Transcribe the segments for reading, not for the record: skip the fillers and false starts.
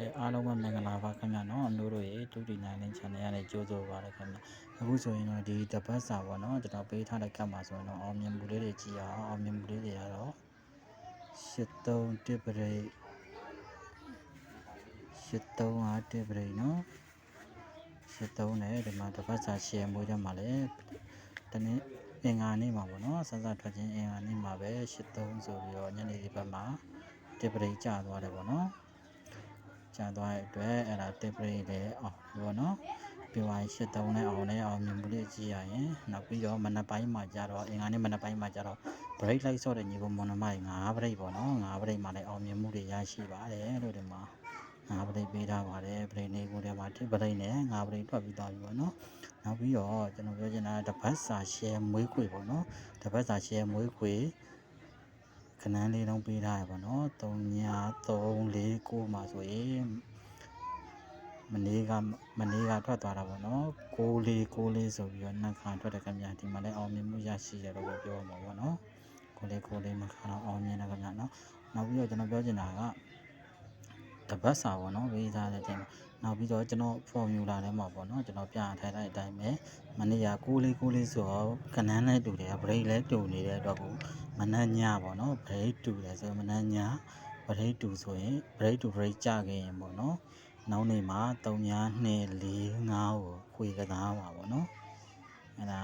အားလုံးပဲမင်္ဂလာပါခင်ဗျာနော်အမျိုးတို့ရေတူတီနိုင်တဲ့ channel ရတဲ့ကြိုးစိုးပါရခင်ဗျာအခုဆိုရင်တော့ဒီတပတ်စာပေါ့နော်ကျွန်တော်ပေးထားတဲ့ကတ်မှာဆိုရင်တော့အောင်မြင်မှုလေးတွေကြည့်အောင်အောင်မြင်မှုလေးတွေကတော့83တစ်ပရိတ်83ဟာတစ်ပရိတ်နော်83နဲ့ဒီမှာတပတ်စာရှယ်မွေးတဲ့မှာလေတနေ့အင်္ဂါနေ့မှာပေါ့နော်စစထွက်ချင်းအင်္ဂါနေ့မှာပဲ83ဆိုပြီးတော့ညနေဒီဘက်မှာတစ်ပရိတ်ကျသွားတယ်ပေါ့နော်ကျသွားတဲ့အတွက်အဲ့ဒါတစ်ပရိတ်လည်းအောင်ပေါ့နော်ပြီးသွားရင်83နဲ့အောင်နဲ့အောင်မြင်မှုလေးကြည့်ရရင်နောက်ပြီးတော့မနက်ပိုင်းမှာကျတော့အင်္ဂါနေ့မနက်ပိုင်းမှာကျတော့ break လိုက်ဆော့တဲ့ညီကိုမွန်နှမိုင်9 break ပေါ့နော်9 break မှာလည်းအောင်မြင်မှုတွေရရှိပါတယ်လို့ဒီမှာ9 break ပေးထားပါတယ် break လေးကိုတည်းမှာတစ် break နဲ့9 break ထွက်ပြီးသွားပြီပေါ့နော်နောက်ပြီးတော့ကျွန်တော်ပြောချင်တာတပတ်စာ share မွေးခွေပေါ့နော်တပတ်စာ share မွေးခွေခဏန်းလေးတော့ပေးထားရပါတော့34349မှာဆိုရင်မနေ့ကထွက်သွားတာပေါ့နော်9494ဆိုပြီးတော့နှစ်ခါထွက်တဲ့ခင်ဗျာဒီမှာလည်းအောင်မြင်မှုရရှိတယ်လို့ပြောမှာပေါ့နော်9494နှစ်ခါတော့အောင်မြင်တယ်ခင်ဗျာနော်နောက်ပြီးတော့ကျွန်တော်ပြောချင်တာကတပတ်စာပေါ့နော်ပေးထားတဲ့အချိန်မှာနောက်ပြီးတော့ကျွန်တော် formula ထဲမှာပေါ့နော်ကျွန်တော်ပြထားတဲ့အတိုင်းပဲမနေ့က9494ဆိုတော့ကနန်းနဲ့တူတယ် break လည်းတူနေတဲ့အတွက်ကိုမနက်ညပေါ့နော် break တူတယ်ဆိုမနက်ည break တူဆိုရင် break to break ကြခဲ့ရင်ပေါ့နော်နောက်နေ့မှာ3245ကိုခွေကစားပါပေါ့နော်အဲ့ဒါ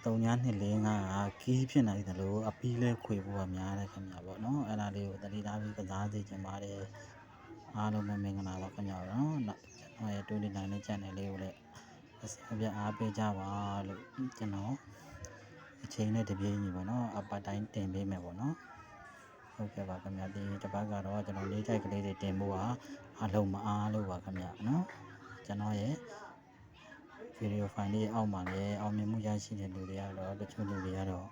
3245ကကီးဖြစ်နေတယ်လို့အပီးလဲခွေဖို့ကများတယ်ခင်ဗျာပေါ့နော်အဲ့ဒါလေးကိုတတိထားပြီးကစားစေချင်ပါတယ်အားလုံးပဲမင်္ဂလာပါခင်ဗျာနော်ကျွန်တော်ရဲ့29နဲ့ channel လေးကိုလည်းအဆက်ပြအားပေးကြပါလို့ကျွန်တော်အချိန်နဲ့တပြေးညီပေါ့နော်အပတ်တိုင်းတင်ပေးမယ်ပေါ့နော်ဟုတ်ကဲ့ပါခင်ဗျာဒီတစ်ပတ်ကတော့ကျွန်တော်လေးထိုက်ကလေးတွေတင်ဖို့အလုံးမအားလို့ပါခင်ဗျာနော်ကျွန်တော်ရဲ့ဗီဒီယိုဖိုင်လေးအောက်မှာလည်းအောင်မြင်မှုရရှိတဲ့လူတွေကတော့တချို့လူတွေကတော့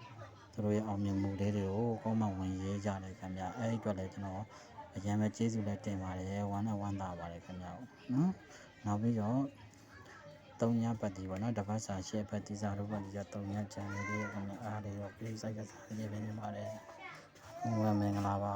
သူတို့ရဲ့အောင်မြင်မှုလေးတွေကိုကောင်းမှဝင်ရေးကြတယ်ခင်ဗျာအဲ့ဒီအတွက်လည်းကျွန်တော်အရင်ပဲကျေးဇူးလည်းတင်ပါတယ်ဝမ်းသာပါတယ်ခင်ဗျာနော်နောက်ပြီးတော့3ညပတ်တီပေါ့နော်တပတ်စာရှယ်ပတ်တီစာတို့ပတ်တီစာ3ညချန်လေးတွေခင်ဗျာအားလေးတော့ please စိုက်ကစားရေးပေးနေပါတယ်ဟိုမင်္ဂလာပါ